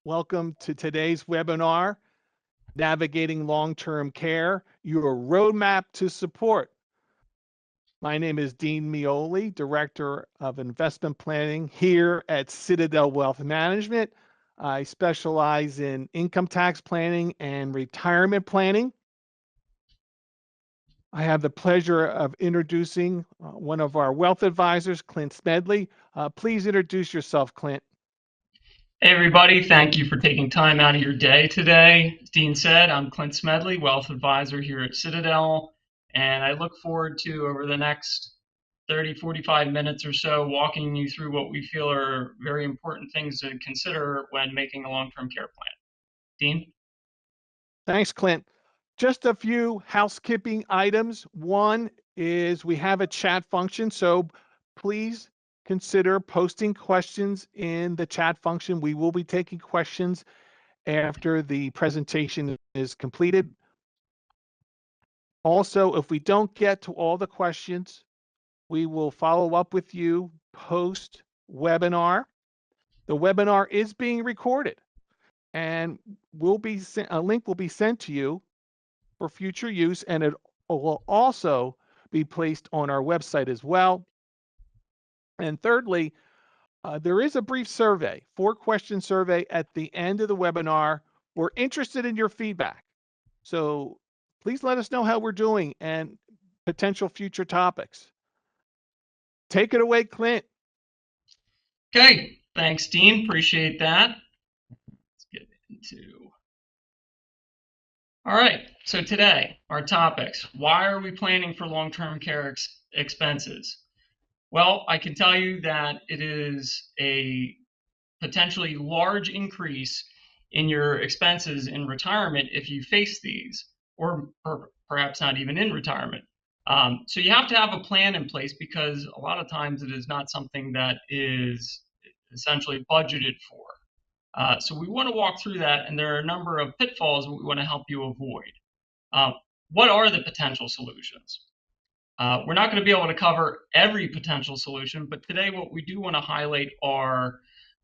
Welcome to today's webinar, Navigating Long-Term Care, Your Roadmap to Support. My name is Dean Mioli, Director of Investment Planning here at Citadel Wealth Management. I specialize in income tax planning and retirement planning. I have the pleasure of introducing one of our wealth advisors, Clint Smedley. Please introduce yourself, Clint. Hey everybody, thank you for taking time out of your day today. As Dean said, I'm Clint Smedley, Wealth Advisor here at Citadel, and I look forward to, over the next 30-45 minutes or so, walking you through what we feel are very important things to consider when making a long-term care plan. Dean? Thanks, Clint. Just a few housekeeping items. One is we have a chat function, so please consider posting questions in the chat function. We will be taking questions after the presentation is completed. Also, if we don't get to all the questions, we will follow up with you post webinar. The webinar is being recorded and a link will be sent to you for future use, and it will also be placed on our website as well. And thirdly, there is a brief survey, 4-question survey at the end of the webinar. We're interested in your feedback. So please let us know how we're doing and potential future topics. Take it away, Clint. Okay, thanks, Dean. Appreciate that. Let's get into... All right, so today, our topics. Why are we planning for long-term care expenses? Well, I can tell you that it is a potentially large increase in your expenses in retirement if you face these, or perhaps not even in retirement. So you have to have a plan in place, because a lot of times it is not something that is essentially budgeted for. So we want to walk through that, and there are a number of pitfalls that we want to help you avoid. What are the potential solutions? We're not going to be able to cover every potential solution, but today what we do want to highlight are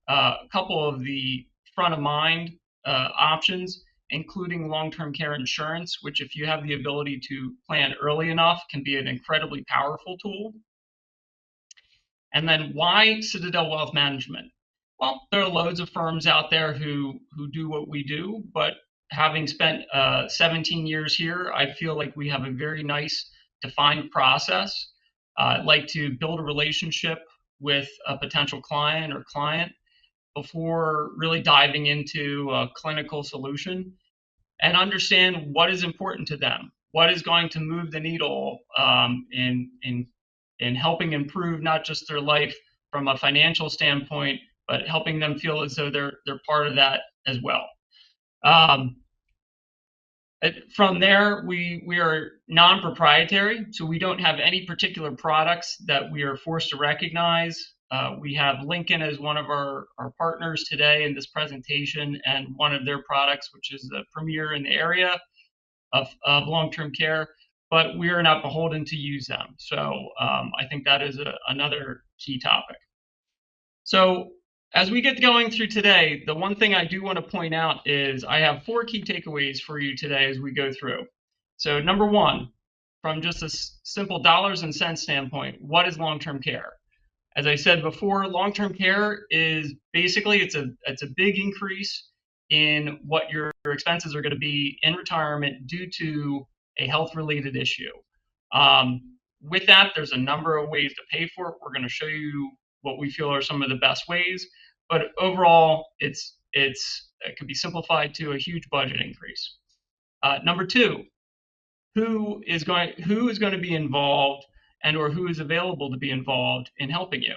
a couple of the front of mind options, including long-term care insurance, which, if you have the ability to plan early enough, can be an incredibly powerful tool. And then why Citadel Wealth Management? Well, there are loads of firms out there who do what we do, but having spent 17 years here, I feel like we have a very nice defined process. I'd like to build a relationship with a potential client or client before really diving into a clinical solution, and understand what is important to them, what is going to move the needle in helping improve not just their life from a financial standpoint, but helping them feel as though they're part of that as well. From there, we are non-proprietary, so we don't have any particular products that we are forced to recognize. We have Lincoln as one of our partners today in this presentation, and one of their products, which is the premier in the area of long-term care, but we are not beholden to use them. So I think that is another key topic. So as we get going through today, the one thing I do want to point out is I have 4 key takeaways for you today as we go through. So number one, from just a simple dollars and cents standpoint, what is long-term care? As I said before, long-term care is basically, it's a big increase in what your expenses are going to be in retirement due to a health-related issue. With that, there's a number of ways to pay for it. We're going to show you what we feel are some of the best ways, but overall, it could be simplified to a huge budget increase. Number two, who is going to be involved, and or who is available to be involved in helping you.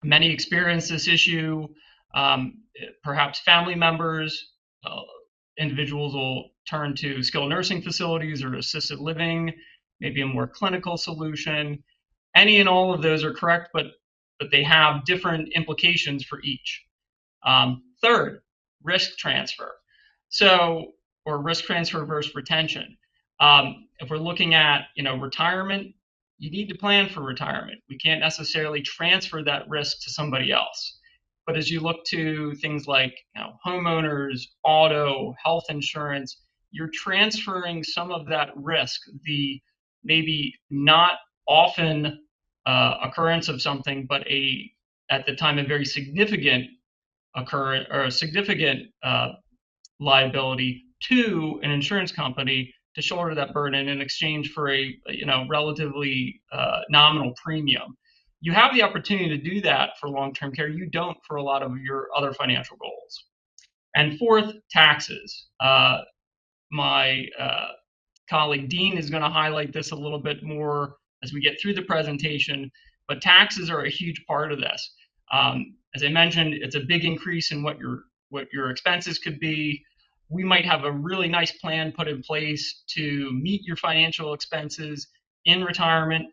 Many experience this issue. Perhaps family members, individuals will turn to skilled nursing facilities or assisted living, maybe a more clinical solution. Any and all of those are correct, but they have different implications for each. Third, risk transfer. Or risk transfer versus retention. If we're looking at retirement, you need to plan for retirement. We can't necessarily transfer that risk to somebody else. But as you look to things like homeowners, auto, health insurance, you're transferring some of that risk, the maybe not often occurrence of something, but at the time a very significant occurrence or a significant liability to an insurance company to shoulder that burden in exchange for a relatively nominal premium. You have the opportunity to do that for long-term care. You don't for a lot of your other financial goals. And fourth, taxes. My colleague Dean is going to highlight this a little bit more as we get through the presentation, but taxes are a huge part of this. As I mentioned, it's a big increase in what your expenses could be. We might have a really nice plan put in place to meet your financial expenses in retirement,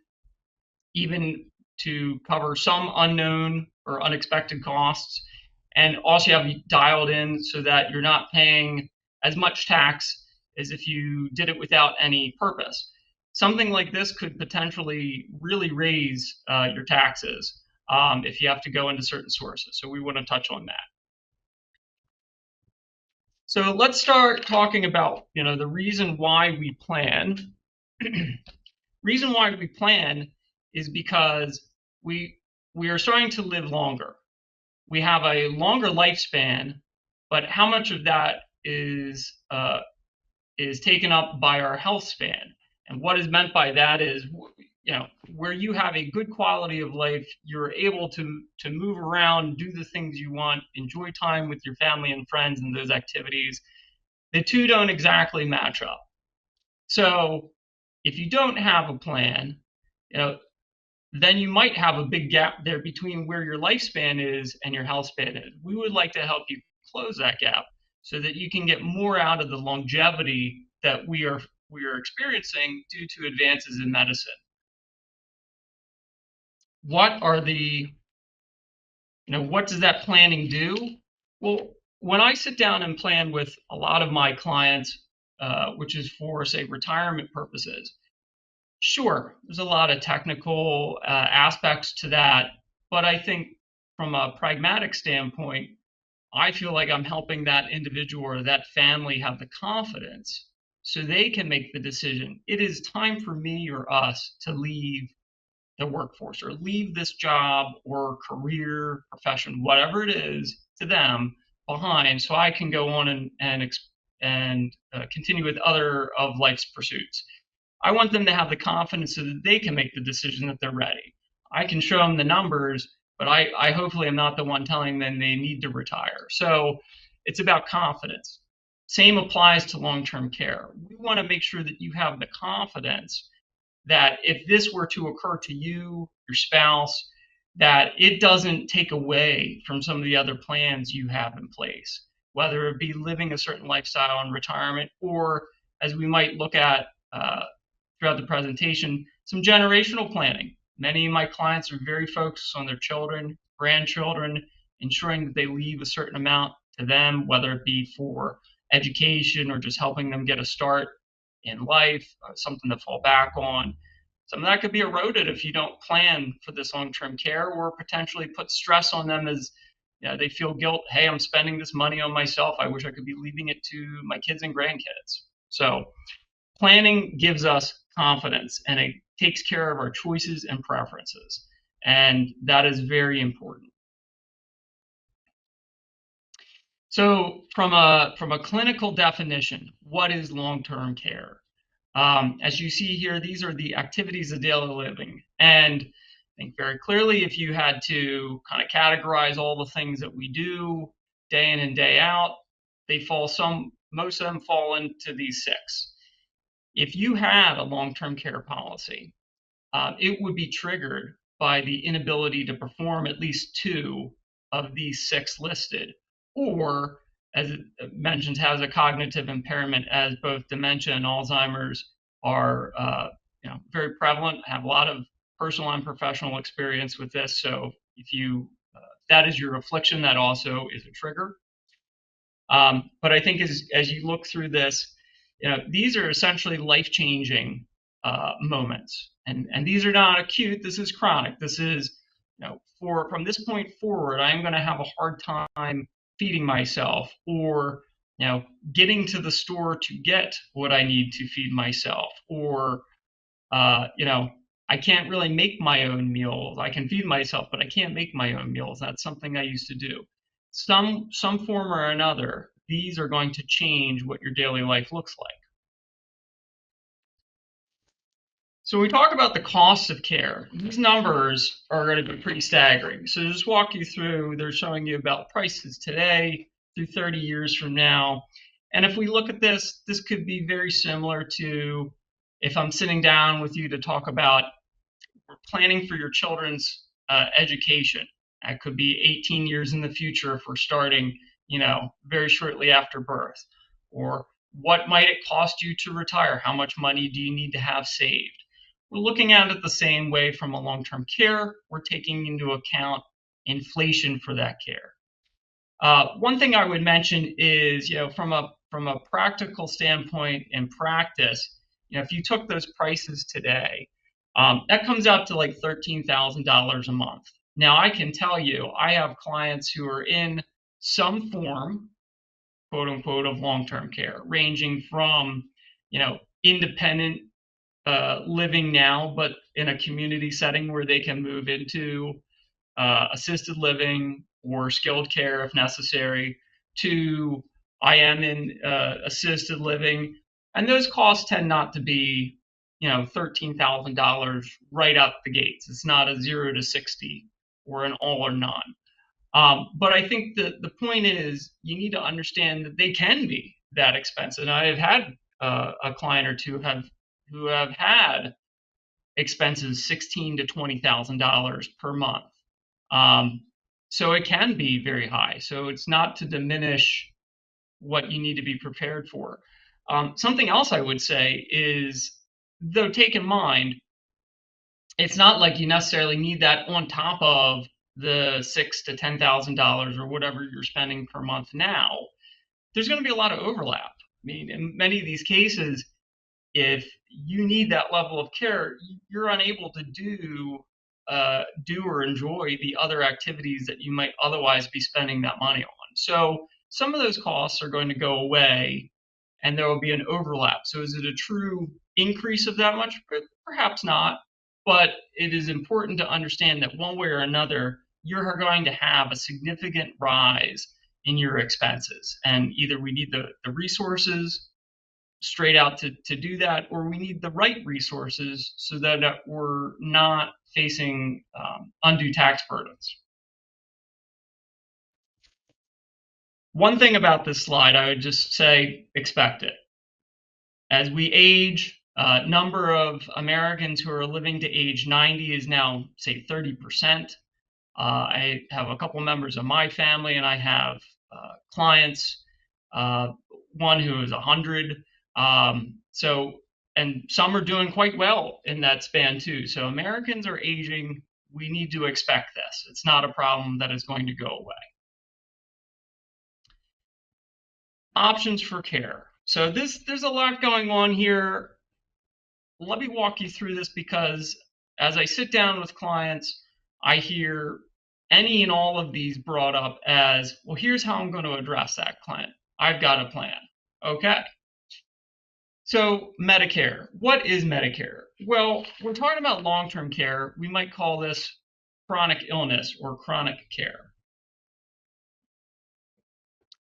even to cover some unknown or unexpected costs, and also have you dialed in so that you're not paying as much tax as if you did it without any purpose. Something like this could potentially really raise your taxes if you have to go into certain sources. So we want to touch on that. So let's start talking about the reason why we plan. Reason why we plan is because we are starting to live longer. We have a longer lifespan, but how much of that is taken up by our health span? And what is meant by that is, where you have a good quality of life, you're able to move around, do the things you want, enjoy time with your family and friends and those activities. The two don't exactly match up. So if you don't have a plan, then you might have a big gap there between where your lifespan is and your health span is. We would like to help you close that gap so that you can get more out of the longevity that we are experiencing due to advances in medicine. What does that planning do? Well, when I sit down and plan with a lot of my clients, which is for, say, retirement purposes, sure, there's a lot of technical aspects to that, but I think from a pragmatic standpoint, I feel like I'm helping that individual or that family have the confidence so they can make the decision. It is time for me or us to leave the workforce or leave this job or career, profession, whatever it is to them behind, so I can go on and continue with other of life's pursuits. I want them to have the confidence so that they can make the decision that they're ready. I can show them the numbers, but I hopefully am not the one telling them they need to retire. So it's about confidence. Same applies to long-term care. We want to make sure that you have the confidence that if this were to occur to you, your spouse, that it doesn't take away from some of the other plans you have in place, whether it be living a certain lifestyle in retirement or, as we might look at throughout the presentation, some generational planning. Many of my clients are very focused on their children, grandchildren, ensuring that they leave a certain amount to them, whether it be for education or just helping them get a start in life, something to fall back on. Some of that could be eroded if you don't plan for this long-term care, or potentially put stress on them as they feel guilt. Hey, I'm spending this money on myself. I wish I could be leaving it to my kids and grandkids. So planning gives us confidence, and it takes care of our choices and preferences. And that is very important. So from a clinical definition, what is long-term care? As you see here, these are the activities of daily living. And I think very clearly, if you had to kind of categorize all the things that we do day in and day out, most of them fall into these six. If you had a long-term care policy, it would be triggered by the inability to perform at least two of these six listed, or as it mentions, has a cognitive impairment, as both dementia and Alzheimer's are very prevalent. I have a lot of personal and professional experience with this. So if that is your affliction, that also is a trigger. But I think as you look through this, these are essentially life-changing moments. And these are not acute. This is chronic. This is from this point forward, I'm going to have a hard time feeding myself, or getting to the store to get what I need to feed myself, or I can't really make my own meals. I can feed myself, but I can't make my own meals. That's something I used to do. Some form or another, these are going to change what your daily life looks like. So we talk about the cost of care. These numbers are going to be pretty staggering. So just walk you through, they're showing you about prices today through 30 years from now. And if we look at this, this could be very similar to if I'm sitting down with you to talk about planning for your children's education. That could be 18 years in the future if we're starting, very shortly after birth. Or what might it cost you to retire? How much money do you need to have saved? We're looking at it the same way from a long-term care. We're taking into account inflation for that care. One thing I would mention is, from a practical standpoint in practice, if you took those prices today, that comes out to like $13,000 a month. Now, I can tell you, I have clients who are in some form, quote unquote, of long-term care, ranging from, independent living now, but in a community setting where they can move into assisted living or skilled care if necessary, to I am in assisted living. And those costs tend not to be, $13,000 right out the gates. It's not a 0 to 60 or an all or none. But I think the point is you need to understand that they can be that expensive. And I have had a client or two who have had expenses $16,000 to $20,000 per month. So it can be very high. So it's not to diminish what you need to be prepared for. Something else I would say is, though, take in mind, it's not like you necessarily need that on top of the $6,000 to $10,000 or whatever you're spending per month now. There's going to be a lot of overlap. I mean, in many of these cases, if you need that level of care, you're unable to do or enjoy the other activities that you might otherwise be spending that money on. So some of those costs are going to go away, and there will be an overlap. So is it a true increase of that much? Perhaps not, but it is important to understand that one way or another, you're going to have a significant rise in your expenses, and either we need the resources straight out to do that, or we need the right resources so that we're not facing undue tax burdens. One thing about this slide, I would just say, expect it. As we age, number of Americans who are living to age 90 is now, say, 30%. I have a couple members of my family, and I have clients, one who is 100. And some are doing quite well in that span too. So Americans are aging. We need to expect this. It's not a problem that is going to go away. Options for care. So there's a lot going on here. Let me walk you through this, because as I sit down with clients, I hear any and all of these brought up as, well, here's how I'm going to address that client. I've got a plan. Okay. So Medicare, what is Medicare? Well, we're talking about long-term care. We might call this chronic illness or chronic care.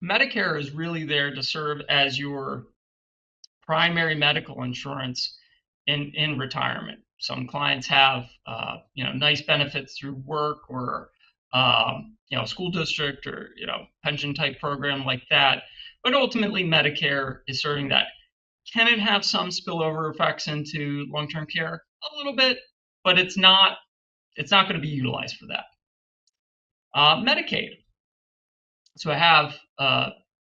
Medicare is really there to serve as your primary medical insurance in retirement. Some clients have nice benefits through work or school district or pension type program like that. But ultimately, Medicare is serving that. Can it have some spillover effects into long-term care? A little bit, but it's not going to be utilized for that. Medicaid. So I have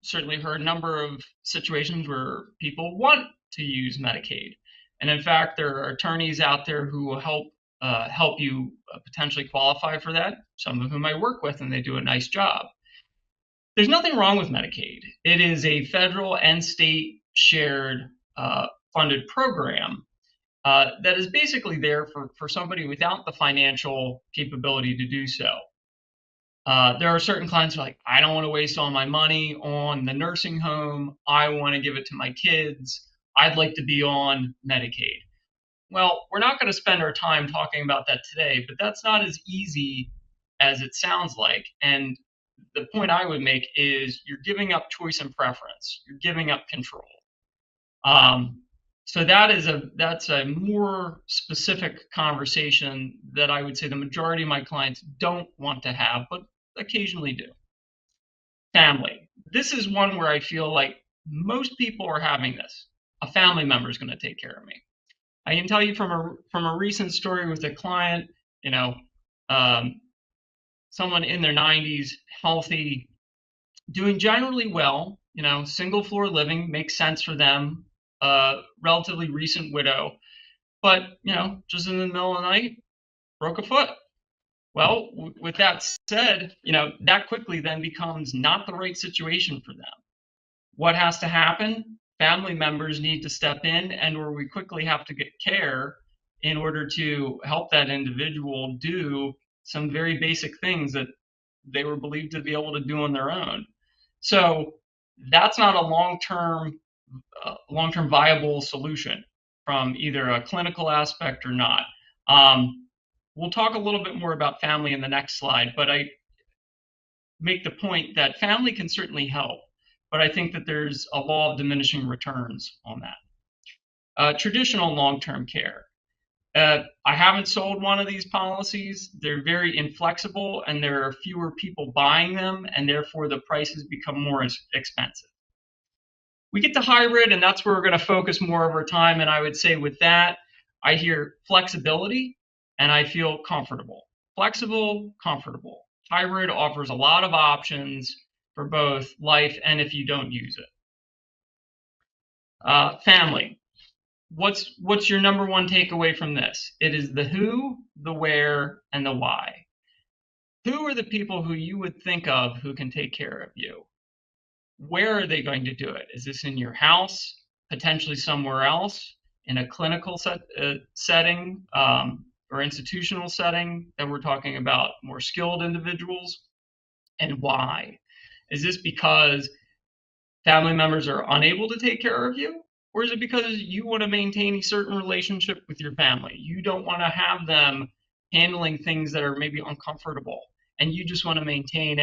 certainly heard a number of situations where people want to use Medicaid. And in fact, there are attorneys out there who will help you potentially qualify for that, some of whom I work with, and they do a nice job. There's nothing wrong with Medicaid. It is a federal and state shared funded program. that is basically there for somebody without the financial capability to do so. There are certain clients who are like, I don't want to waste all my money on the nursing home. I want to give it to my kids. I'd like to be on Medicaid. Well, we're not going to spend our time talking about that today, but that's not as easy as it sounds like. And the point I would make is you're giving up choice and preference. You're giving up control. So that's a more specific conversation that I would say the majority of my clients don't want to have, but occasionally do. Family. This is one where I feel like most people are having this. A family member is going to take care of me. I can tell you from a recent story with a client, um, someone in their 90s, healthy, doing generally well, single floor living makes sense for them, relatively recent widow, but, just in the middle of the night, broke a foot. Well, with that said, that quickly then becomes not the right situation for them. What has to happen? Family members need to step in, and or we quickly have to get care in order to help that individual do some very basic things that they were believed to be able to do on their own. So that's not a long-term viable solution from either a clinical aspect or not. We'll talk a little bit more about family in the next slide, but I make the point that family can certainly help, but I think that there's a law of diminishing returns on that. Traditional long-term care. I haven't sold one of these policies. They're very inflexible, and there are fewer people buying them, and therefore the prices become more expensive. We get to hybrid, and that's where we're going to focus more of our time. And I would say with that, I hear flexibility, and I feel comfortable. Flexible, comfortable. Hybrid offers a lot of options for both life and if you don't use it. Family. What's your number one takeaway from this? It is the who, the where, and the why. Who are the people who you would think of who can take care of you? Where are they going to do it? Is this in your house, potentially somewhere else, in a clinical setting or institutional setting that we're talking about more skilled individuals? And why? Is this because family members are unable to take care of you? Or is it because you want to maintain a certain relationship with your family? You don't want to have them handling things that are maybe uncomfortable. And you just want to maintain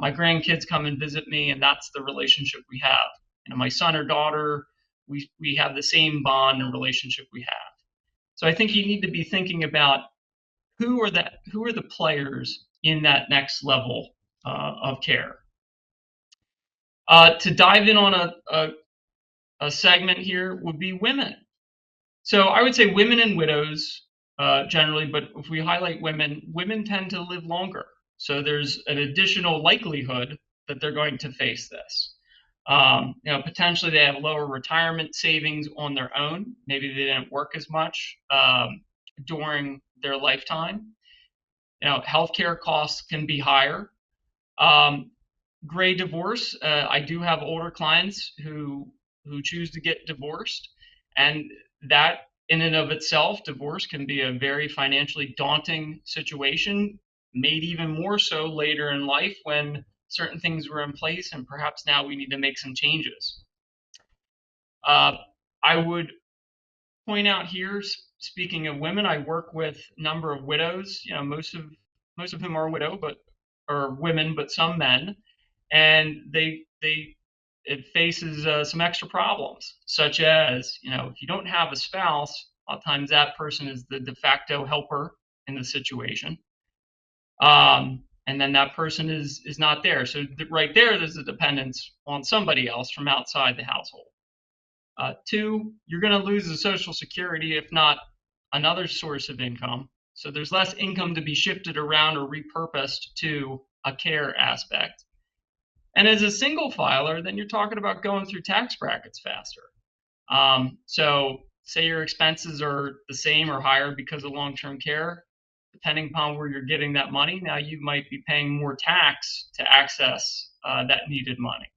my grandkids come and visit me, and that's the relationship we have. My son or daughter, we have the same bond and relationship we have. So I think you need to be thinking about who are the players in that next level of care. To dive in on a segment here would be women. So I would say women and widows generally, but if we highlight women tend to live longer. So there's an additional likelihood that they're going to face this. Potentially they have lower retirement savings on their own. Maybe they didn't work as much during their lifetime. Healthcare costs can be higher. Gray divorce. I do have older clients who choose to get divorced, and that in and of itself, divorce can be a very financially daunting situation, made even more so later in life when certain things were in place and perhaps now we need to make some changes. I would point out here, speaking of women, I work with a number of widows, most of whom are women, but some men, and it faces some extra problems, such as, if you don't have a spouse, a lot of times that person is the de facto helper in the situation. And then that person is not there. So right there's a dependence on somebody else from outside the household. Two, you're going to lose the Social Security, if not another source of income. So there's less income to be shifted around or repurposed to a care aspect. And as a single filer, then you're talking about going through tax brackets faster. So say your expenses are the same or higher because of long-term care, depending upon where you're getting that money, now you might be paying more tax to access that needed money.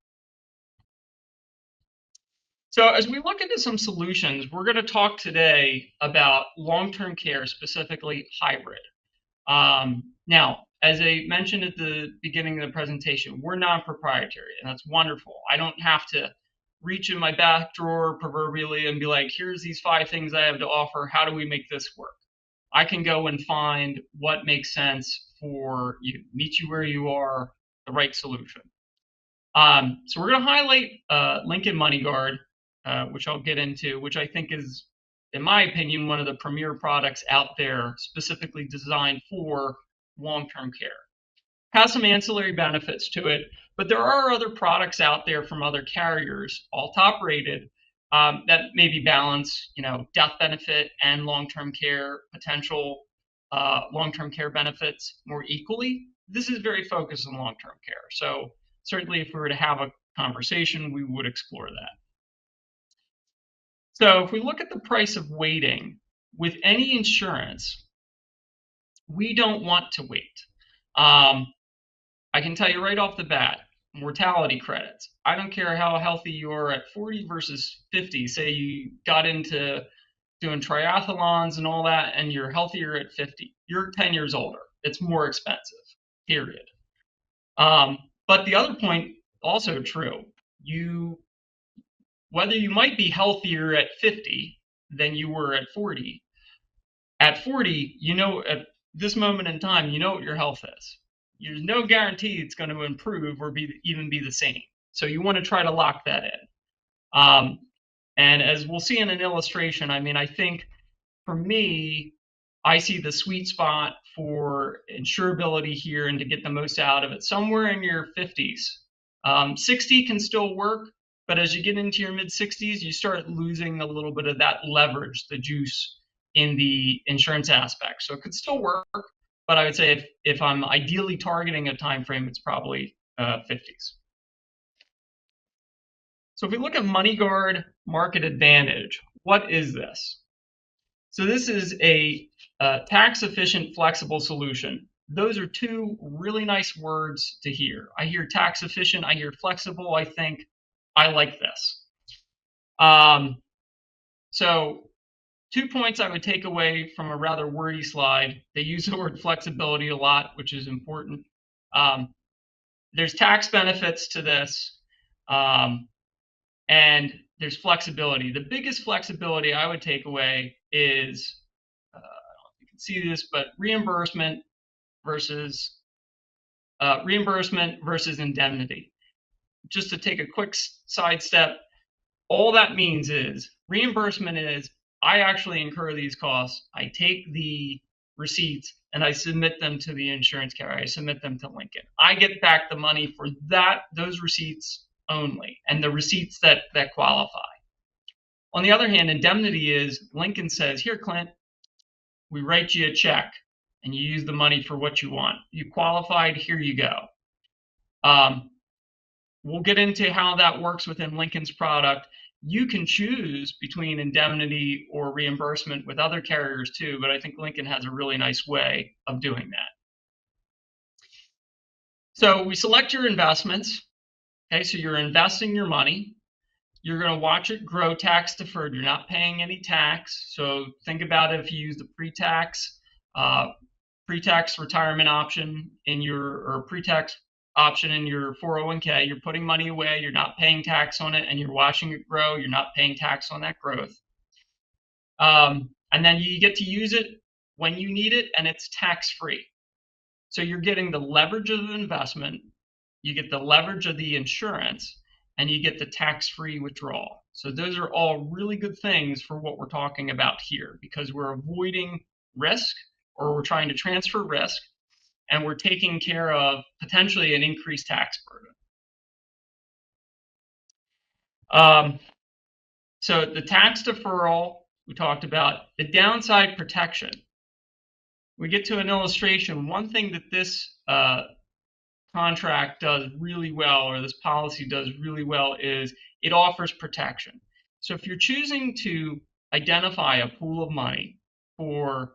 So as we look into some solutions, we're going to talk today about long-term care, specifically hybrid. Now, as I mentioned at the beginning of the presentation, we're non-proprietary, and that's wonderful. I don't have to reach in my back drawer proverbially and be like, here's these 5 things I have to offer. How do we make this work? I can go and find what makes sense for you, meet you where you are, the right solution. So we're going to highlight Lincoln MoneyGuard, which I'll get into, which I think is, in my opinion, one of the premier products out there specifically designed for long-term care. Has some ancillary benefits to it, but there are other products out there from other carriers, all top rated, that maybe balance, death benefit and long-term care potential, long-term care benefits more equally. This is very focused on long-term care. So certainly if we were to have a conversation, we would explore that. So if we look at the price of waiting with any insurance, we don't want to wait. I can tell you right off the bat, mortality credits. I don't care how healthy you are at 40 versus 50. Say you got into doing triathlons and all that, and you're healthier at 50. You're 10 years older. It's more expensive, period. But the other point, also true. Whether you might be healthier at 50 than you were at 40, at 40, at this moment in time, you know what your health is. There's no guarantee it's going to improve or even be the same. So you want to try to lock that in. And as we'll see in an illustration, I think for me, I see the sweet spot for insurability here and to get the most out of it somewhere in your 50s. 60 can still work, but as you get into your mid 60s, you start losing a little bit of that leverage, the juice in the insurance aspect. So it could still work, but I would say if I'm ideally targeting a time frame, it's probably 50s. So if we look at MoneyGuard Market Advantage, what is this? So this is a tax-efficient, flexible solution. Those are 2 really nice words to hear. I hear tax-efficient, I hear flexible. I think I like this. So 2 points I would take away from a rather wordy slide. They use the word flexibility a lot, which is important. There's tax benefits to this, and there's flexibility. The biggest flexibility I would take away is, I don't know if you can see this, but reimbursement versus indemnity. Just to take a quick sidestep, all that means is reimbursement is I actually incur these costs. I take the receipts and I submit them to the insurance carrier. I submit them to Lincoln. I get back the money for those receipts only, and the receipts that qualify. On the other hand, indemnity is Lincoln says, here, Clint, we write you a check and you use the money for what you want. You qualified, here you go. We'll get into how that works within Lincoln's product. You can choose between indemnity or reimbursement with other carriers too, but I think Lincoln has a really nice way of doing that. So we select your investments. Okay, so you're investing your money. You're going to watch it grow tax deferred. You're not paying any tax. So think about it if you use the pre-tax retirement option or pre-tax option in your 401k. You're putting money away. You're not paying tax on it, and you're watching it grow. You're not paying tax on that growth. And then you get to use it when you need it, and it's tax-free. So you're getting the leverage of the investment. You get the leverage of the insurance, and you get the tax-free withdrawal. So those are all really good things for what we're talking about here, because we're avoiding risk, or we're trying to transfer risk, and we're taking care of potentially an increased tax burden. So the tax deferral, we talked about. The downside protection. We get to an illustration. One thing that this contract does really well, or this policy does really well, is it offers protection. So if you're choosing to identify a pool of money for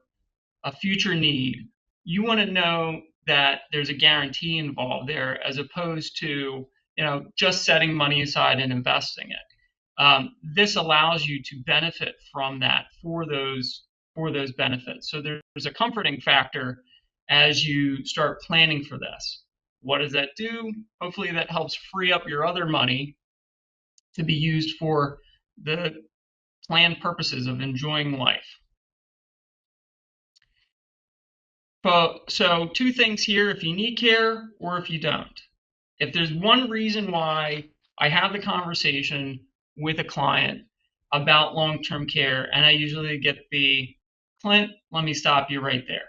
a future need, you want to know that there's a guarantee involved there, as opposed to just setting money aside and investing it. this allows you to benefit from that for those benefits. So there's a comforting factor as you start planning for this. What does that do? Hopefully that helps free up your other money to be used for the planned purposes of enjoying life. So two things here: if you need care or if you don't. If there's one reason why I have the conversation with a client about long-term care, and I usually get the, Clint, let me stop you right there.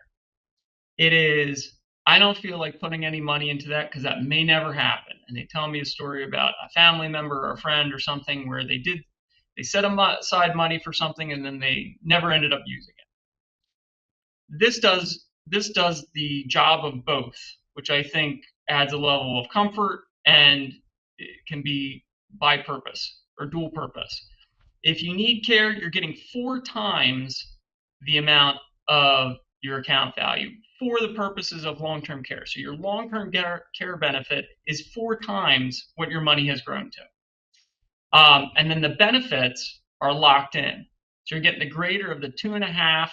It is, I don't feel like putting any money into that because that may never happen. And they tell me a story about a family member or a friend or something where they set aside money for something and then they never ended up using it. This does the job of both, which I think adds a level of comfort and it can be by purpose or dual purpose. If you need care, you're getting 4 times the amount of your account value for the purposes of long-term care. So your long-term care benefit is 4 times what your money has grown to. And then the benefits are locked in. So you're getting the greater of the 2.5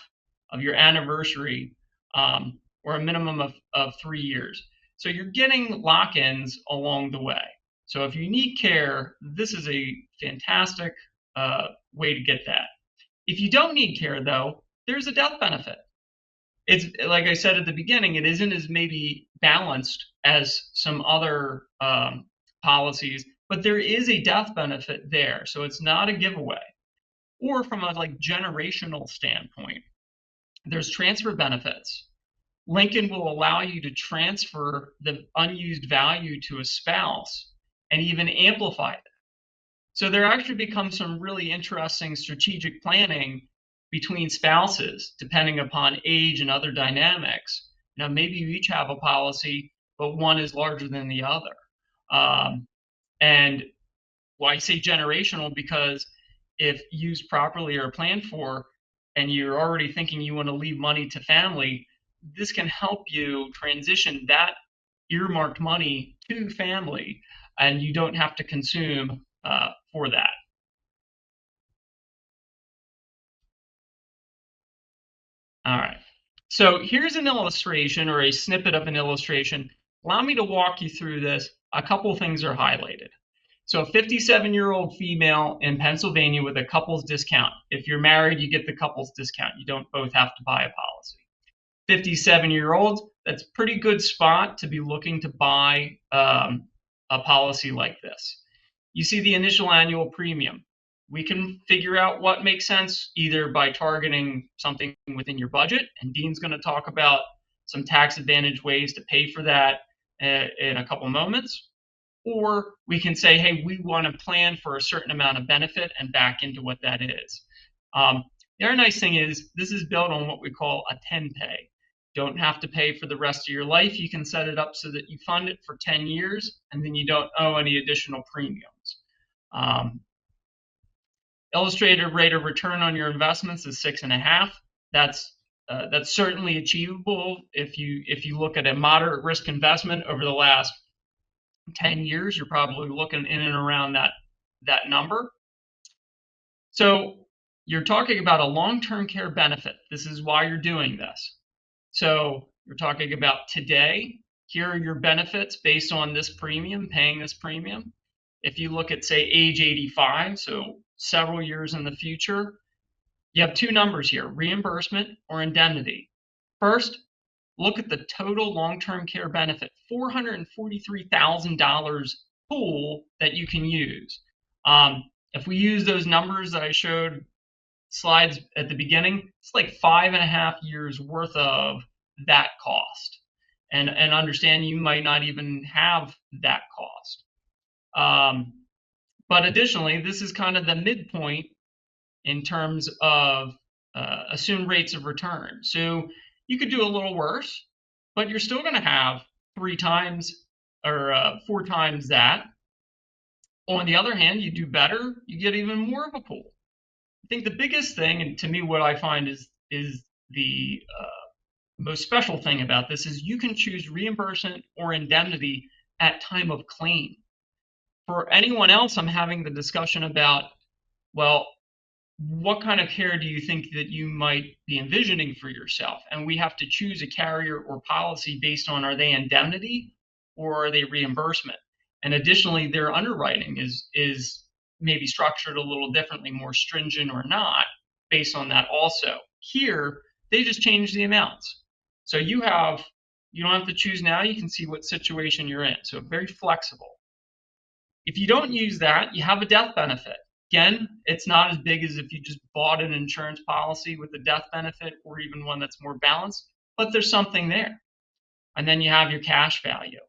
of your anniversary, or a minimum of 3 years. So you're getting lock-ins along the way. So if you need care, this is a fantastic way to get that. If you don't need care, though, there's a death benefit. It's like I said at the beginning, it isn't as maybe balanced as some other policies, but there is a death benefit there. So it's not a giveaway. Or from a generational standpoint, there's transfer benefits. Lincoln will allow you to transfer the unused value to a spouse and even amplify it. So there actually becomes some really interesting strategic planning between spouses, depending upon age and other dynamics. Now, maybe you each have a policy, but one is larger than the other. And well, I say generational because if used properly or planned for, and you're already thinking you want to leave money to family, this can help you transition that earmarked money to family, and you don't have to consume for that. All right. So here's an illustration or a snippet of an illustration. Allow me to walk you through this. A couple things are highlighted. So a 57-year-old female in Pennsylvania with a couples discount. If you're married, you get the couples discount. You don't both have to buy a policy. 57-year-old, that's a pretty good spot to be looking to buy a policy like this. You see the initial annual premium. We can figure out what makes sense either by targeting something within your budget, and Dean's going to talk about some tax advantage ways to pay for that in a couple moments. Or we can say, hey, we want to plan for a certain amount of benefit and back into what that is. The other nice thing is this is built on what we call a 10-pay. Don't have to pay for the rest of your life. You can set it up so that you fund it for 10 years and then you don't owe any additional premiums. Illustrated rate of return on your investments is 6.5. That's certainly achievable if you look at a moderate risk investment over the last 10 years. You're probably looking in and around that number. So you're talking about a long-term care benefit. This is why you're doing this. So you're talking about today, here are your benefits based on this premium, paying this premium. If you look at, say, age 85, so several years in the future, you have 2 numbers here, reimbursement or indemnity. First, look at the total long-term care benefit, $443,000 pool that you can use. If we use those numbers that I showed slides at the beginning, it's like 5.5 years worth of that cost. And understand you might not even have that cost. But additionally, this is kind of the midpoint in terms of assumed rates of return. So you could do a little worse, but you're still going to have 3 times or 4 times that. On the other hand, you do better, you get even more of a pool. I think the biggest thing, and to me what I find is the most special thing about this, is you can choose reimbursement or indemnity at time of claim. For anyone else, I'm having the discussion about Well, what kind of care do you think that you might be envisioning for yourself? And we have to choose a carrier or policy based on, are they indemnity or are they reimbursement? And additionally, their underwriting is maybe structured a little differently, more stringent or not, based on that also. Here, they just change the amounts. So you don't have to choose now, you can see what situation you're in. So very flexible. If you don't use that, you have a death benefit. Again, it's not as big as if you just bought an insurance policy with a death benefit or even one that's more balanced, but there's something there. And then you have your cash value.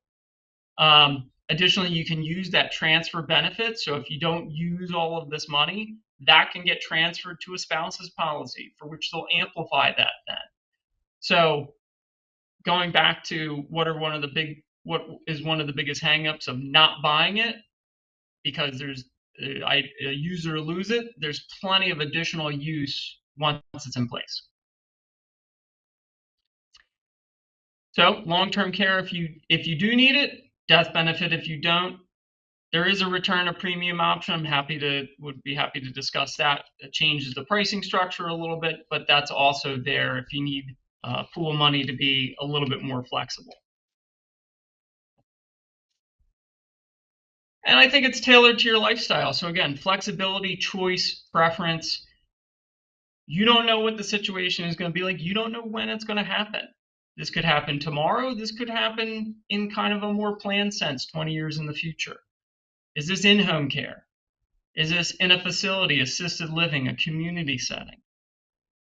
Additionally, you can use that transfer benefit. So if you don't use all of this money, that can get transferred to a spouse's policy, for which they'll amplify that then. So going back to what is one of the biggest hangups of not buying it, because there's use it or lose it, there's plenty of additional use once it's in place. So long-term care, if you do need it, death benefit if you don't. There is a return of premium option. Would be happy to discuss that. It changes the pricing structure a little bit, but that's also there if you need pool money to be a little bit more flexible. And I think it's tailored to your lifestyle. So again, flexibility, choice, preference. You don't know what the situation is going to be like. You don't know when it's going to happen. This could happen tomorrow. This could happen in kind of a more planned sense, 20 years in the future. Is this in-home care? Is this in a facility, assisted living, a community setting?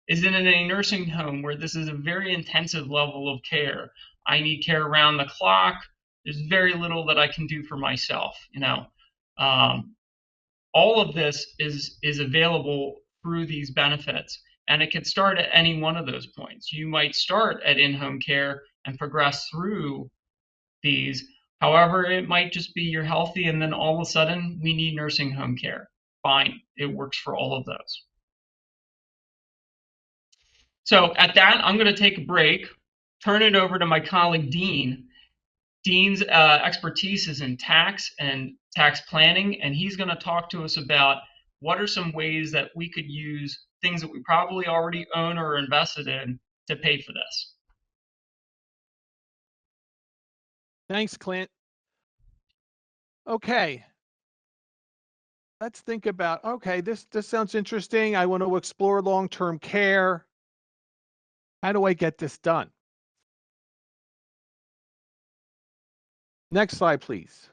Is it in a nursing home where this is a very intensive level of care? I need care around the clock. There's very little that I can do for myself. All of this is available through these benefits, and it can start at any one of those points. You might start at in-home care and progress through these. However, it might just be you're healthy and then all of a sudden we need nursing home care. Fine, it works for all of those. So at that, I'm going to take a break, turn it over to my colleague Dean. Dean's expertise is in tax and tax planning, and he's going to talk to us about what are some ways that we could use things that we probably already own or invested in to pay for this. Thanks, Clint. Okay. Let's think about, okay, this sounds interesting. I want to explore long-term care. How do I get this done? Next slide, please.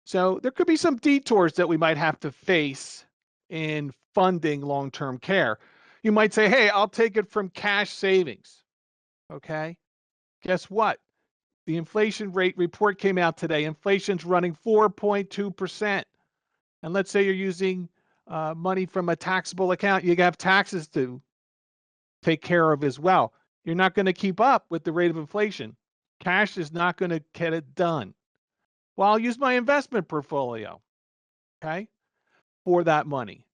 So there could be some detours that we might have to face in funding long-term care. You might say, hey, I'll take it from cash savings. Okay. Guess what? The inflation rate report came out today. Inflation's running 4.2%. And let's say you're using money from a taxable account. You have taxes to take care of as well. You're not going to keep up with the rate of inflation. Cash is not going to get it done. Well, I'll use my investment portfolio, okay, for that money.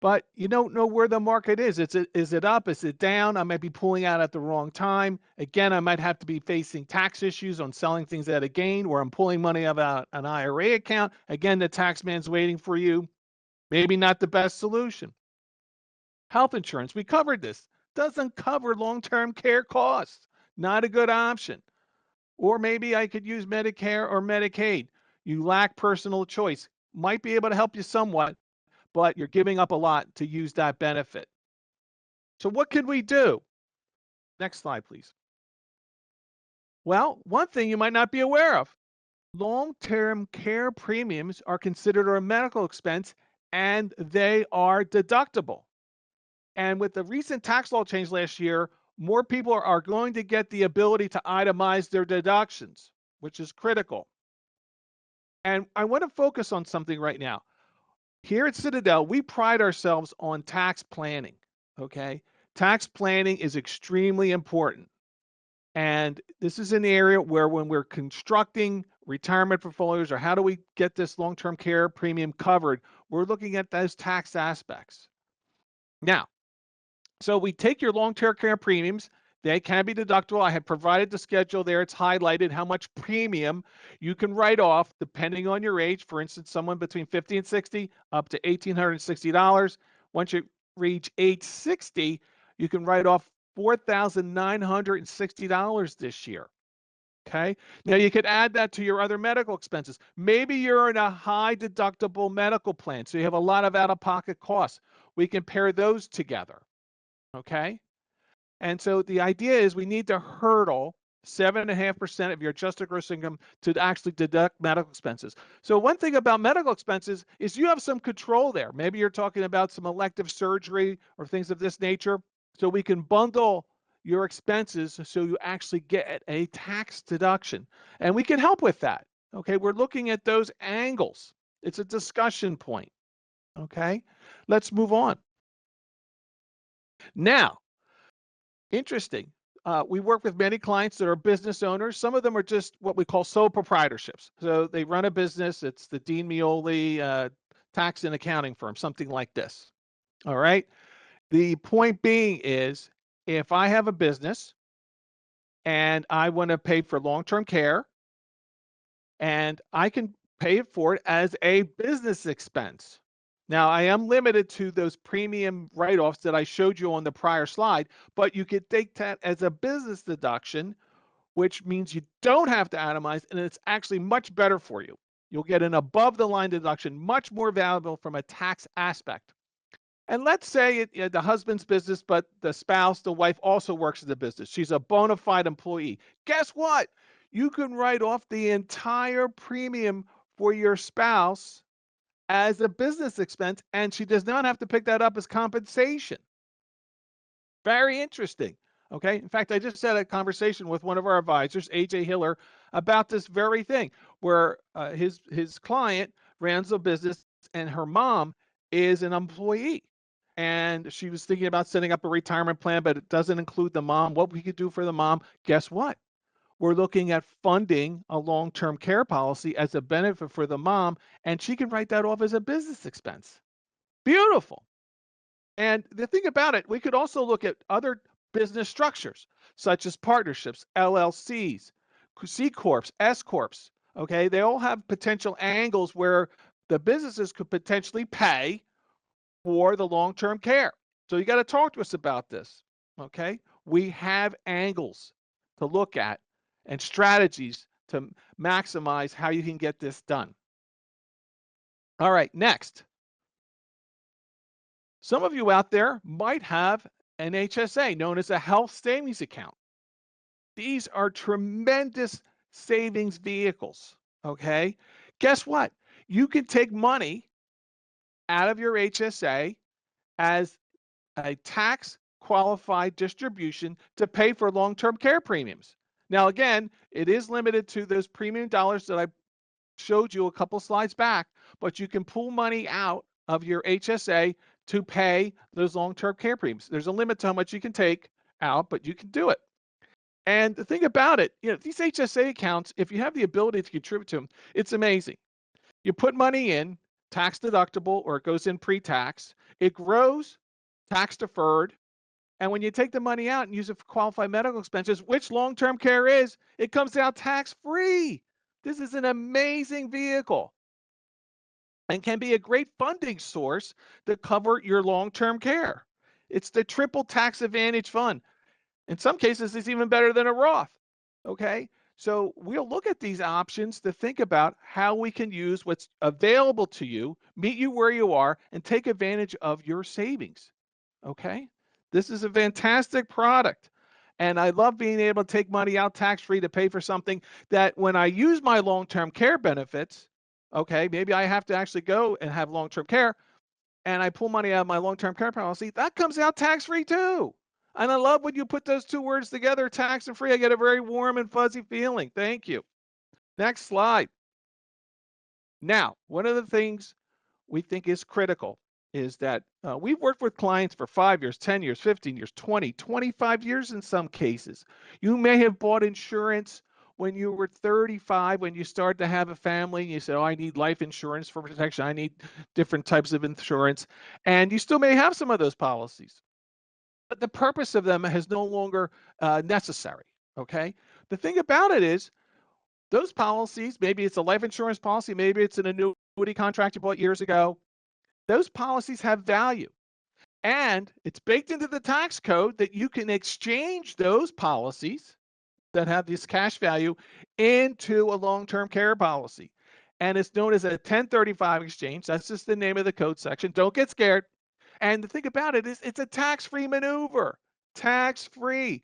But you don't know where the market is. Is it up? Is it down? I might be pulling out at the wrong time. Again, I might have to be facing tax issues on selling things at a gain, or I'm pulling money out of an IRA account. Again, the tax man's waiting for you. Maybe not the best solution. Health insurance, we covered this. Doesn't cover long-term care costs. Not a good option. Or maybe I could use Medicare or Medicaid. You lack personal choice. Might be able to help you somewhat, but you're giving up a lot to use that benefit. So what could we do? Next slide, please. Well, one thing you might not be aware of, long-term care premiums are considered a medical expense and they are deductible. And with the recent tax law change last year, more people are going to get the ability to itemize their deductions, which is critical. And I want to focus on something right now. Here at Citadel, we pride ourselves on tax planning, okay? Tax planning is extremely important. And this is an area where when we're constructing retirement portfolios or how do we get this long-term care premium covered, we're looking at those tax aspects. Now, so we take your long-term care premiums, They can be deductible. I have provided the schedule there. It's highlighted how much premium you can write off depending on your age. For instance, someone between 50 and 60, up to $1,860. Once you reach age 60, you can write off $4,960 this year. Okay. Now you could add that to your other medical expenses. Maybe you're in a high deductible medical plan, so you have a lot of out-of-pocket costs. We can pair those together. Okay. And so the idea is we need to hurdle 7.5% of your adjusted gross income to actually deduct medical expenses. So one thing about medical expenses is you have some control there. Maybe you're talking about some elective surgery or things of this nature. So we can bundle your expenses so you actually get a tax deduction. And we can help with that. Okay, we're looking at those angles. It's a discussion point. Okay, let's move on. Now, interesting. We work with many clients that are business owners. Some of them are just what we call sole proprietorships. So they run a business. It's the Dean Mioli tax and accounting firm, something like this. All right. The point being is if I have a business and I want to pay for long-term care and I can pay for it as a business expense. Now, I am limited to those premium write-offs that I showed you on the prior slide, but you could take that as a business deduction, which means you don't have to itemize, and it's actually much better for you. You'll get an above-the-line deduction, much more valuable from a tax aspect. And let's say the husband's business, but the spouse, the wife also works in the business. She's a bona fide employee. Guess what? You can write off the entire premium for your spouse as a business expense, and she does not have to pick that up as compensation. Very interesting. Okay. In fact, I just had a conversation with one of our advisors, AJ Hiller, about this very thing, where his client runs a business and her mom is an employee. And she was thinking about setting up a retirement plan, but it doesn't include the mom. What we could do for the mom, guess what? We're looking at funding a long-term care policy as a benefit for the mom, and she can write that off as a business expense. Beautiful. And the thing about it, we could also look at other business structures, such as partnerships, LLCs, C Corps, S Corps. Okay, they all have potential angles where the businesses could potentially pay for the long-term care. So you got to talk to us about this. Okay, we have angles to look at and strategies to maximize how you can get this done. All right, next. Some of you out there might have an HSA known as a health savings account. These are tremendous savings vehicles. Okay. Guess what? You can take money out of your HSA as a tax qualified distribution to pay for long-term care premiums. Now, again, it is limited to those premium dollars that I showed you a couple slides back, but you can pull money out of your HSA to pay those long-term care premiums. There's a limit to how much you can take out, but you can do it. And the thing about it, these HSA accounts, if you have the ability to contribute to them, it's amazing. You put money in, tax deductible, or it goes in pre-tax. It grows, tax deferred. And when you take the money out and use it for qualified medical expenses, which long-term care is, it comes out tax-free. This is an amazing vehicle and can be a great funding source to cover your long-term care. It's the triple tax advantage fund. In some cases, it's even better than a Roth. Okay. So we'll look at these options to think about how we can use what's available to you, meet you where you are, and take advantage of your savings. Okay. This is a fantastic product. And I love being able to take money out tax-free to pay for something that when I use my long-term care benefits, okay, maybe I have to actually go and have long-term care and I pull money out of my long-term care policy, that comes out tax-free too. And I love when you put those two words together, tax and free. I get a very warm and fuzzy feeling. Thank you. Next slide. Now, one of the things we think is critical is that we've worked with clients for 5 years, 10 years, 15 years, 20, 25 years in some cases. You may have bought insurance when you were 35, when you started to have a family, and you said, oh, I need life insurance for protection. I need different types of insurance. And you still may have some of those policies. but the purpose of them is no longer necessary. Okay. The thing about it is, those policies, maybe it's a life insurance policy, maybe it's an annuity contract you bought years ago, those policies have value. And it's baked into the tax code that you can exchange those policies that have this cash value into a long-term care policy. And it's known as a 1035 exchange. That's just the name of the code section. Don't get scared. And the thing about it is, it's a tax-free maneuver. Tax-free.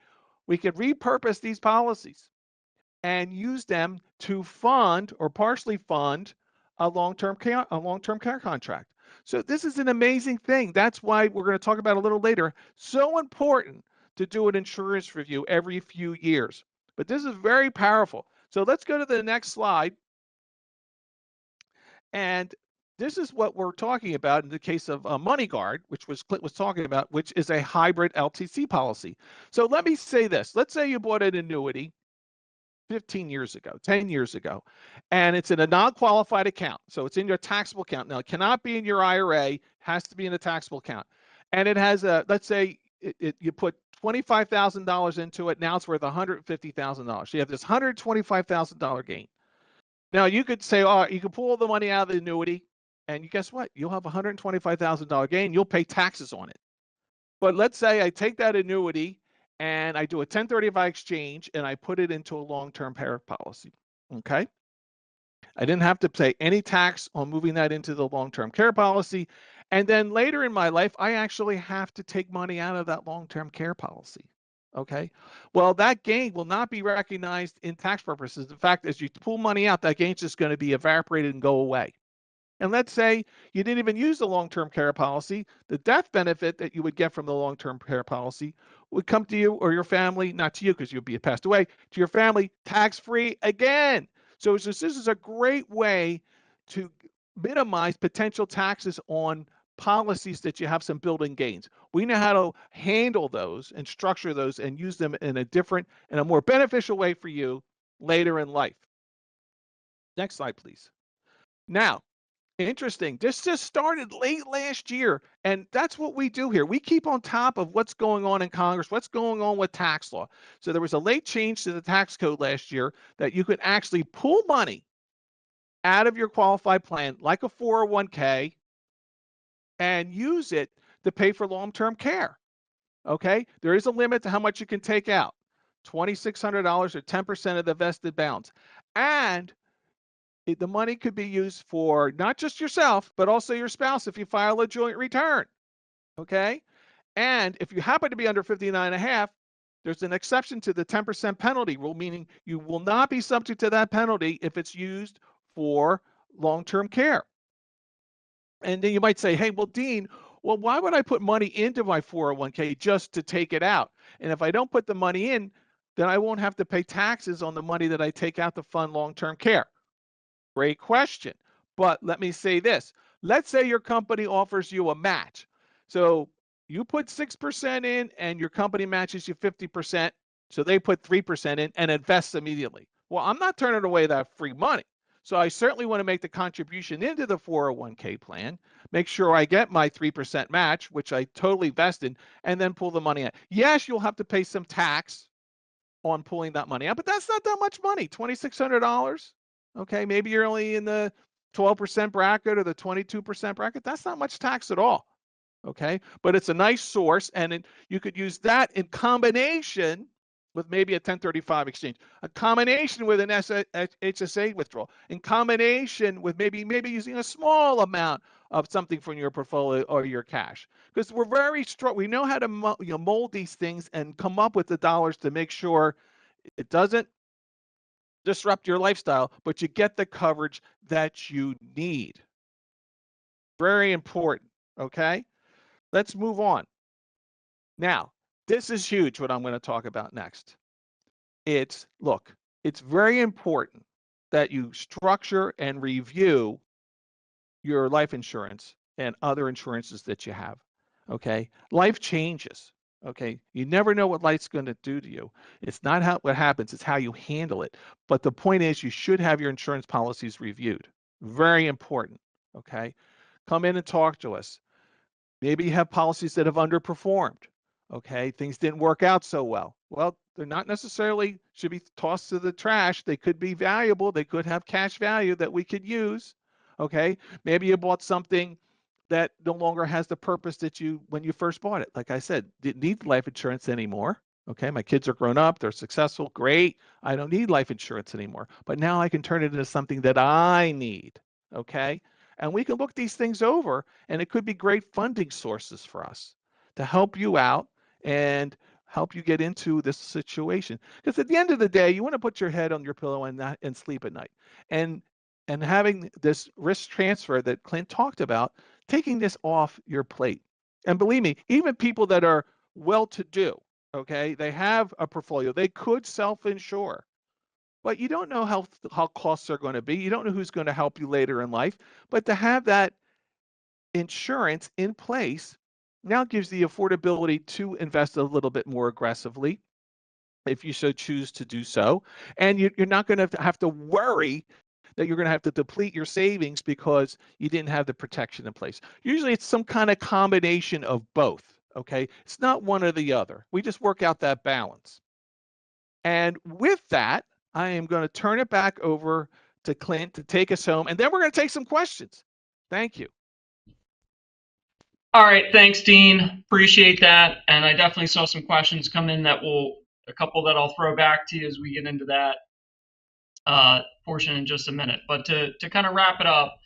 We can repurpose these policies and use them to fund or partially fund a long-term care contract. So this is an amazing thing. That's why we're going to talk about a little later. So important to do an insurance review every few years. But this is very powerful. So let's go to the next slide. And this is what we're talking about in the case of MoneyGuard, which Clint was talking about, which is a hybrid LTC policy. So let me say this. Let's say you bought an annuity 15 years ago, 10 years ago, and it's in a non-qualified account. So it's in your taxable account. Now, it cannot be in your IRA, has to be in a taxable account. And it has let's say you put $25,000 into it. Now it's worth $150,000. So you have this $125,000 gain. Now you could say, oh, you can pull the money out of the annuity, and guess what? You'll have $125,000 gain. You'll pay taxes on it. But let's say I take that annuity and I do a 1035 exchange and I put it into a long-term care policy. Okay. I didn't have to pay any tax on moving that into the long-term care policy. And then later in my life, I actually have to take money out of that long-term care policy. Okay. Well, that gain will not be recognized in tax purposes. In fact, as you pull money out, that gain's just going to be evaporated and go away. And let's say you didn't even use the long-term care policy, the death benefit that you would get from the long-term care policy would come to you or your family, not to you because you'll be passed away, to your family tax-free again. So this is a great way to minimize potential taxes on policies that you have some built-in gains. We know how to handle those and structure those and use them in a different and a more beneficial way for you later in life. Next slide, please. Now, interesting. This just started late last year, and that's what we do here. We keep on top of what's going on in Congress, what's going on with tax law. So there was a late change to the tax code last year that you could actually pull money out of your qualified plan, like a 401k, and use it to pay for long-term care. Okay? There is a limit to how much you can take out. $2,600 or 10% of the vested balance. And the money could be used for not just yourself, but also your spouse if you file a joint return. Okay. And if you happen to be under 59 and a half, there's an exception to the 10% penalty rule, meaning you will not be subject to that penalty if it's used for long-term care. And then you might say, hey, well, Dean, well, why would I put money into my 401k just to take it out? And if I don't put the money in, then I won't have to pay taxes on the money that I take out to fund long-term care. Great question. But let me say this. Let's say your company offers you a match. So you put 6% in and your company matches you 50%. So they put 3% in and invests immediately. Well, I'm not turning away that free money. So I certainly want to make the contribution into the 401k plan, make sure I get my 3% match, which I totally vest in, and then pull the money out. Yes, you'll have to pay some tax on pulling that money out, but that's not that much money, $2,600. Okay, maybe you're only in the 12% bracket or the 22% bracket. That's not much tax at all. Okay, but it's a nice source, and you could use that in combination with maybe a 1035 exchange, a combination with an HSA withdrawal, in combination with maybe using a small amount of something from your portfolio or your cash. Because we're very strong. We know how to mold these things and come up with the dollars to make sure it doesn't disrupt your lifestyle, but you get the coverage that you need. Very important. Okay, let's move on. Now, this is huge, what I'm going to talk about next. It's very important that you structure and review your life insurance and other insurances that you have. Okay, life changes. Okay, you never know what life's going to do to you. It's not what happens, it's how you handle it. But the point is, you should have your insurance policies reviewed. Very important. Okay, come in and talk to us. Maybe you have policies that have underperformed. Okay, things didn't work out so well. Well, they're not necessarily should be tossed to the trash. They could be valuable. They could have cash value that we could use. Okay, maybe you bought something that no longer has the purpose that you when you first bought it. Like I said, didn't need life insurance anymore. Okay, my kids are grown up, they're successful, great. I don't need life insurance anymore. But now I can turn it into something that I need. Okay, and we can look these things over, and it could be great funding sources for us to help you out and help you get into this situation. Because at the end of the day, you want to put your head on your pillow and not and sleep at night. And and having this risk transfer that Clint talked about, taking this off your plate. And believe me, even people that are well to do, okay, they have a portfolio, they could self-insure. But you don't know how costs are going to be. You don't know who's going to help you later in life. But to have that insurance in place now gives the affordability to invest a little bit more aggressively if you so choose to do so. And you're not going to have to worry that you're going to have to deplete your savings because you didn't have the protection in place. Usually it's some kind of combination of both. Okay. It's not one or the other. We just work out that balance. And with that, I am going to turn it back over to Clint to take us home. And then we're going to take some questions. Thank you. All right, thanks, Dean. Appreciate that. And I definitely saw some questions come in a couple that I'll throw back to you as we get into that portion in just a minute. But to kind of wrap it up,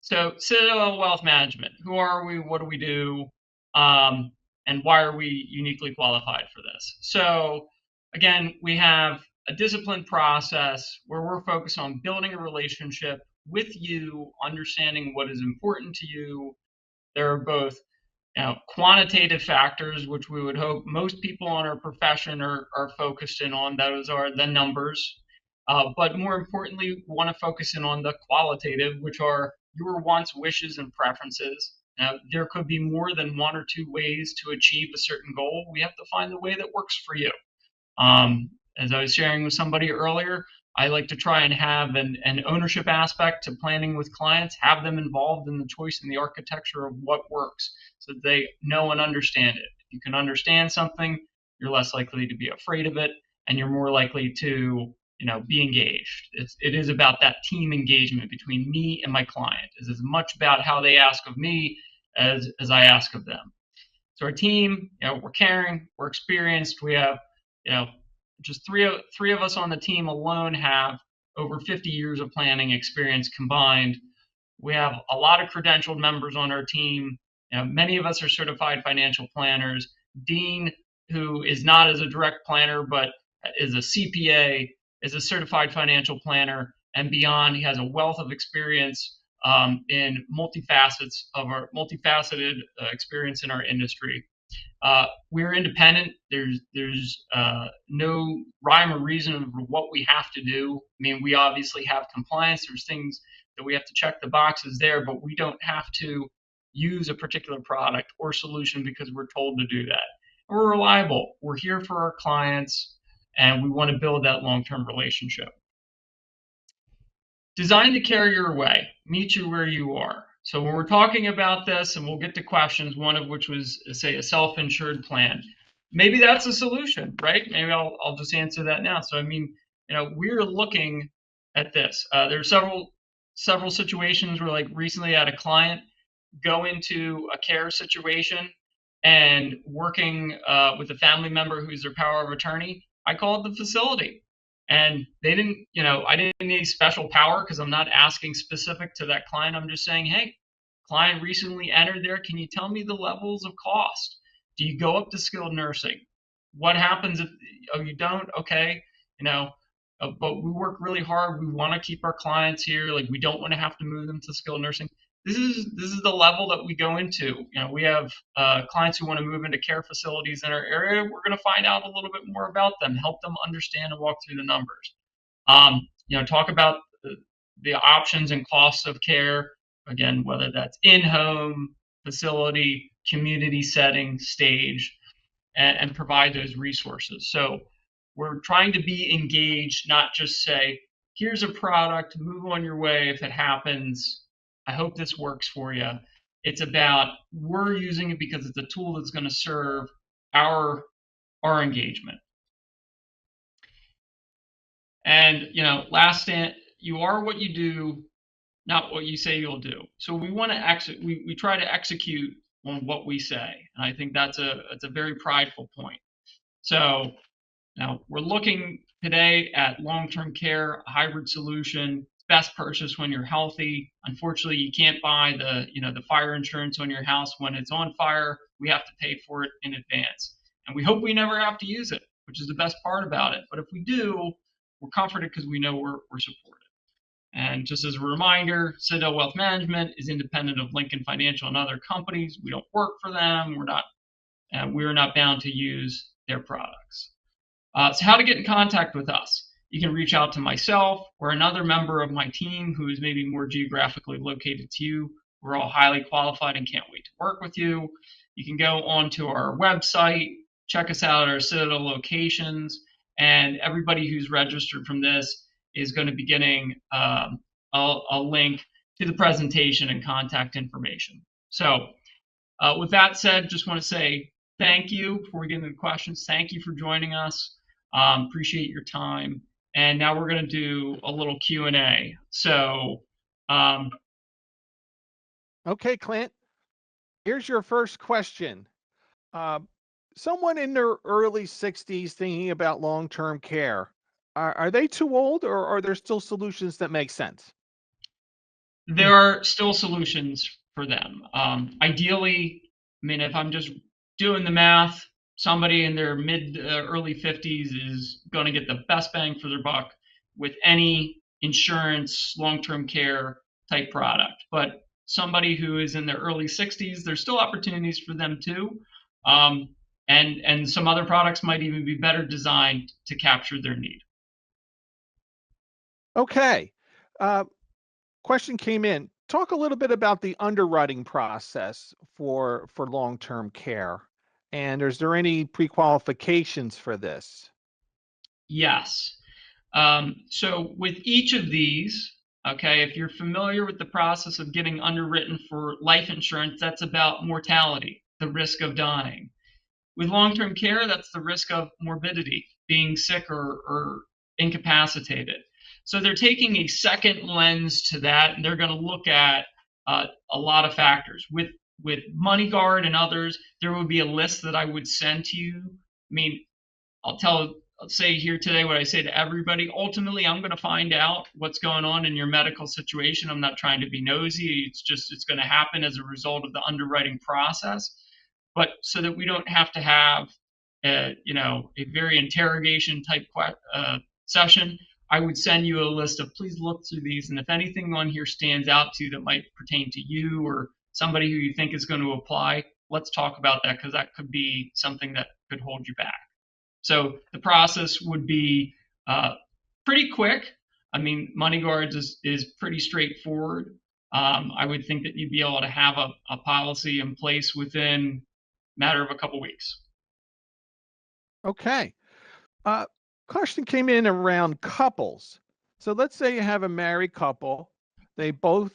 so Citadel Wealth Management, who are we? What do we do? And why are we uniquely qualified for this? So again, we have a disciplined process where we're focused on building a relationship with you, understanding what is important to you. There are both quantitative factors, which we would hope most people in our profession are focused in on. Those are the numbers. But more importantly, we want to focus in on the qualitative, which are your wants, wishes, and preferences. Now, there could be more than one or two ways to achieve a certain goal. We have to find the way that works for you. As I was sharing with somebody earlier, I like to try and have an ownership aspect to planning with clients, have them involved in the choice and the architecture of what works so that they know and understand it. If you can understand something, you're less likely to be afraid of it, and you're more likely to be engaged. It is about that team engagement between me and my client. It's as much about how they ask of me as I ask of them. So our team, we're caring, we're experienced. We have, just three of us on the team alone have over 50 years of planning experience combined. We have a lot of credentialed members on our team. Many of us are certified financial planners. Dean, who is not as a direct planner but is a CPA, is a certified financial planner, and beyond, he has a wealth of experience in multifaceted experience in our industry. We're independent. There's no rhyme or reason of what we have to do. I mean, we obviously have compliance. There's things that we have to check the boxes there, but we don't have to use a particular product or solution because we're told to do that. We're reliable. We're here for our clients, and we want to build that long-term relationship. Designed to carry your way, meet you where you are. So when we're talking about this, and we'll get to questions, one of which was, say, a self-insured plan, maybe that's a solution, right? Maybe I'll just answer that now. So I mean, we're looking at this. There are several situations where, like, recently I had a client go into a care situation and working with a family member who's their power of attorney. I called the facility, and they didn't, I didn't need special power because I'm not asking specific to that client. I'm just saying, hey, client recently entered there. Can you tell me the levels of cost? Do you go up to skilled nursing? What happens if you don't? Okay, but we work really hard. We want to keep our clients here. Like, we don't want to have to move them to skilled nursing. This is the level that we go into. We have clients who want to move into care facilities in our area. We're going to find out a little bit more about them, help them understand and walk through the numbers. Talk about the options and costs of care. Again, whether that's in-home, facility, community setting, stage, and provide those resources. So we're trying to be engaged, not just say, here's a product, move on your way if it happens. I hope this works for you. It's about, we're using it because it's a tool that's going to serve our engagement. And last stand, you are what you do, not what you say you'll do. So we want to we try to execute on what we say, and I think that's a very prideful point. So now we're looking today at long-term care, a hybrid solution. It's best purchased when you're healthy. Unfortunately, you can't buy the fire insurance on your house when it's on fire. We have to pay for it in advance, and we hope we never have to use it, which is the best part about it. But if we do, we're comforted because we know we're supported. And just as a reminder, Citadel Wealth Management is independent of Lincoln Financial and other companies. We don't work for them. We're not bound to use their products. So how to get in contact with us? You can reach out to myself or another member of my team who is maybe more geographically located to you. We're all highly qualified and can't wait to work with you. You can go onto our website, check us out at our Citadel locations, and everybody who's registered from this is going to be getting a link to the presentation and contact information. So with that said, just want to say thank you before we get into the questions. Thank you for joining us. Appreciate your time. And now we're going to do a little Q&A. So, okay, Clint, here's your first question. Someone in their early 60s thinking about long-term care, are they too old, or are there still solutions that make sense? there are still solutions for them. Ideally, I mean, if I'm just doing the math, somebody in their mid early 50s is going to get the best bang for their buck with any insurance long-term care type product. But somebody who is in their early 60s, there's still opportunities for them too. And some other products might even be better designed to capture their need. Okay. Question came in. Talk a little bit about the underwriting process for long-term care. And is there any pre-qualifications for this? Yes. So with each of these, okay, if you're familiar with the process of getting underwritten for life insurance, that's about mortality, the risk of dying. With long-term care, that's the risk of morbidity, being sick or incapacitated. So they're taking a second lens to that, and they're going to look at a lot of factors. With MoneyGuard and others, there would be a list that I would send to you. I mean, I'll say here today what I say to everybody. Ultimately, I'm going to find out what's going on in your medical situation. I'm not trying to be nosy. It's going to happen as a result of the underwriting process. But so that we don't have to have a very interrogation type session, I would send you a list of please look through these, and if anything on here stands out to you that might pertain to you or somebody who you think is going to apply, let's talk about that, because that could be something that could hold you back. So the process would be pretty quick. I mean, MoneyGuards is pretty straightforward. I would think that you'd be able to have a policy in place within a matter of a couple weeks. Okay. Question came in around couples. So let's say you have a married couple. They both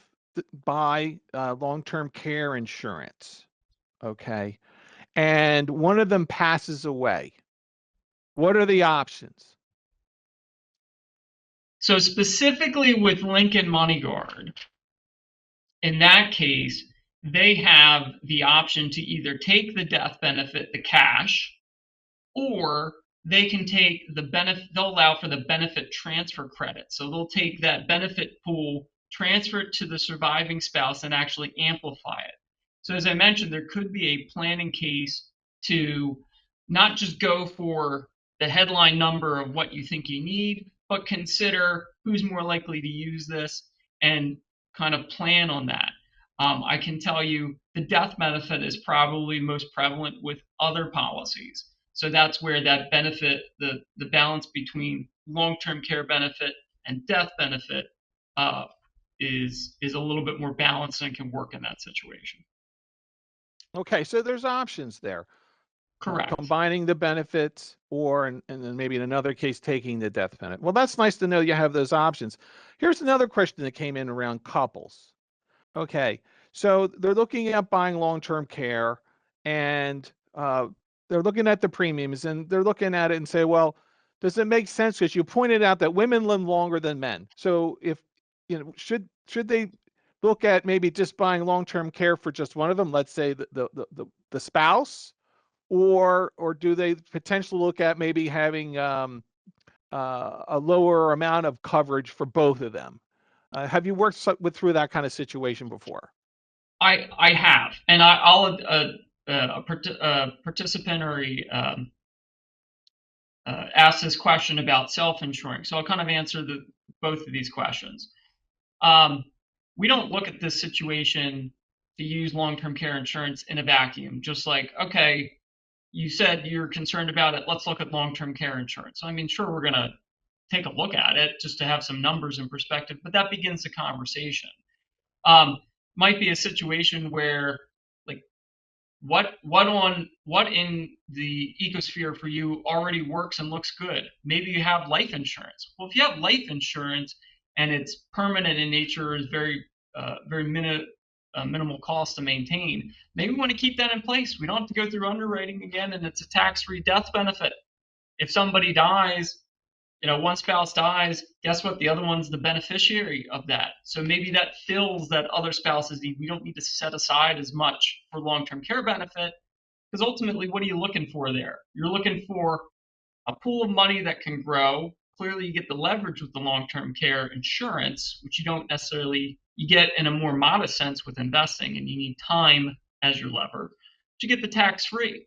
buy long-term care insurance. Okay. And one of them passes away. What are the options? So specifically with Lincoln MoneyGuard, in that case, they have the option to either take the death benefit, the cash, or they can take the benefit. They'll allow for the benefit transfer credit. So they'll take that benefit pool, transfer it to the surviving spouse, and actually amplify it. So as I mentioned, there could be a planning case to not just go for the headline number of what you think you need, but consider who's more likely to use this and kind of plan on that. I can tell you the death benefit is probably most prevalent with other policies. So that's where that benefit, the balance between long-term care benefit and death benefit is a little bit more balanced and can work in that situation. Okay, so there's options there. Correct. Combining the benefits, or and then maybe in another case taking the death benefit. Well, that's nice to know you have those options. Here's another question that came in around couples. Okay, so they're looking at buying long-term care, and they're looking at the premiums and they're looking at it and say, well, does it make sense? Because you pointed out that women live longer than men. So if, should they look at maybe just buying long-term care for just one of them, let's say the spouse, or do they potentially look at maybe having a lower amount of coverage for both of them? Have you worked through that kind of situation before? I have, and I'll a participant or asked this question about self-insuring. So I'll kind of answer both of these questions. We don't look at this situation to use long-term care insurance in a vacuum. Just like, okay, you said you're concerned about it. Let's look at long-term care insurance. I mean, sure, we're going to take a look at it just to have some numbers in perspective, but that begins the conversation. Might be a situation where, like, what in the ecosphere for you already works and looks good. Maybe you have life insurance. Well, if you have life insurance and it's permanent in nature, is very minimal cost to maintain, maybe we want to keep that in place. We don't have to go through underwriting again, and it's a tax-free death benefit. If somebody dies, one spouse dies, guess what? The other one's the beneficiary of that. So maybe that fills that other spouse's need. We don't need to set aside as much for long-term care benefit, because ultimately, what are you looking for there? You're looking for a pool of money that can grow. Clearly, you get the leverage with the long-term care insurance, which you don't necessarily, you get in a more modest sense with investing, and you need time as your lever. But you get the tax-free.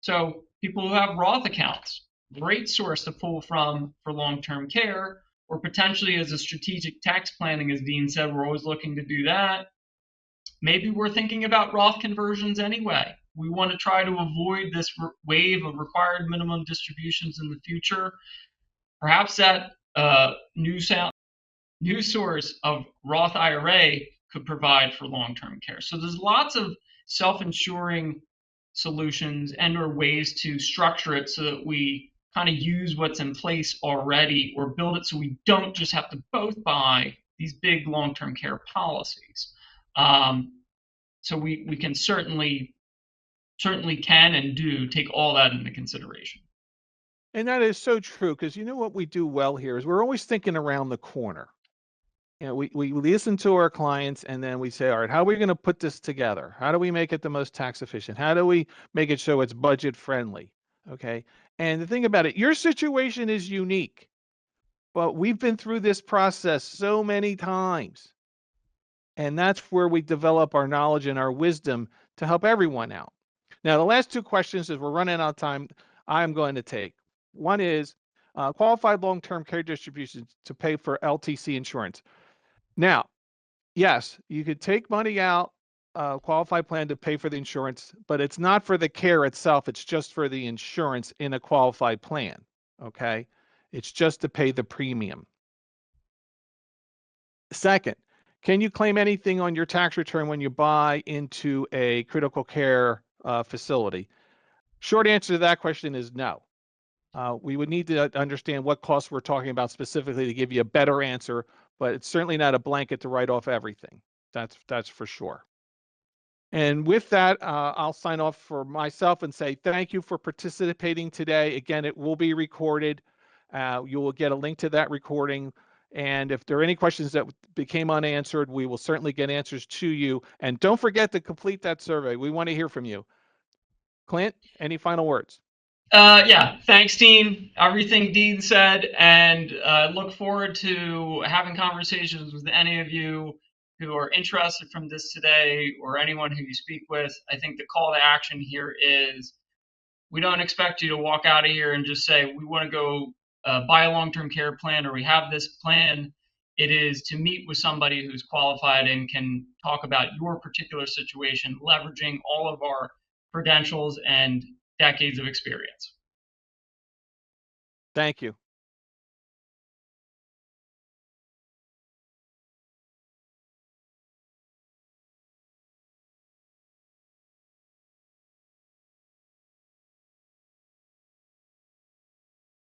So people who have Roth accounts, great source to pull from for long-term care, or potentially as a strategic tax planning, as Dean said, we're always looking to do that. Maybe we're thinking about Roth conversions anyway. We want to try to avoid this wave of required minimum distributions in the future. Perhaps that new source of Roth IRA could provide for long-term care. So there's lots of self-insuring solutions and or ways to structure it so that we kind of use what's in place already, or build it so we don't just have to both buy these big long-term care policies. So we can certainly can and do take all that into consideration. And that is so true, because you know what we do well here is we're always thinking around the corner. We listen to our clients and then we say, all right, how are we going to put this together? How do we make it the most tax efficient? How do we make it so it's budget friendly? Okay. And the thing about it, your situation is unique, but we've been through this process so many times. And that's where we develop our knowledge and our wisdom to help everyone out. Now, the last two questions, as we're running out of time, I'm going to take. One is qualified long-term care distributions to pay for LTC insurance. Now, yes, you could take money out, qualified plan to pay for the insurance, but it's not for the care itself. It's just for the insurance in a qualified plan. Okay. It's just to pay the premium. Second, can you claim anything on your tax return when you buy into a critical care facility? Short answer to that question is no. We would need to understand what costs we're talking about specifically to give you a better answer, but it's certainly not a blanket to write off everything. That's for sure. And with that, I'll sign off for myself and say thank you for participating today. Again, it will be recorded. You will get a link to that recording. And if there are any questions that became unanswered, we will certainly get answers to you. And don't forget to complete that survey. We want to hear from you. Clint, any final words? Yeah, thanks, Dean. Everything Dean said, and look forward to having conversations with any of you who are interested from this today, or anyone who you speak with. I think the call to action here is, we don't expect you to walk out of here and just say, we want to go buy a long-term care plan, or we have this plan. It is to meet with somebody who's qualified and can talk about your particular situation, leveraging all of our credentials and decades of experience. Thank you.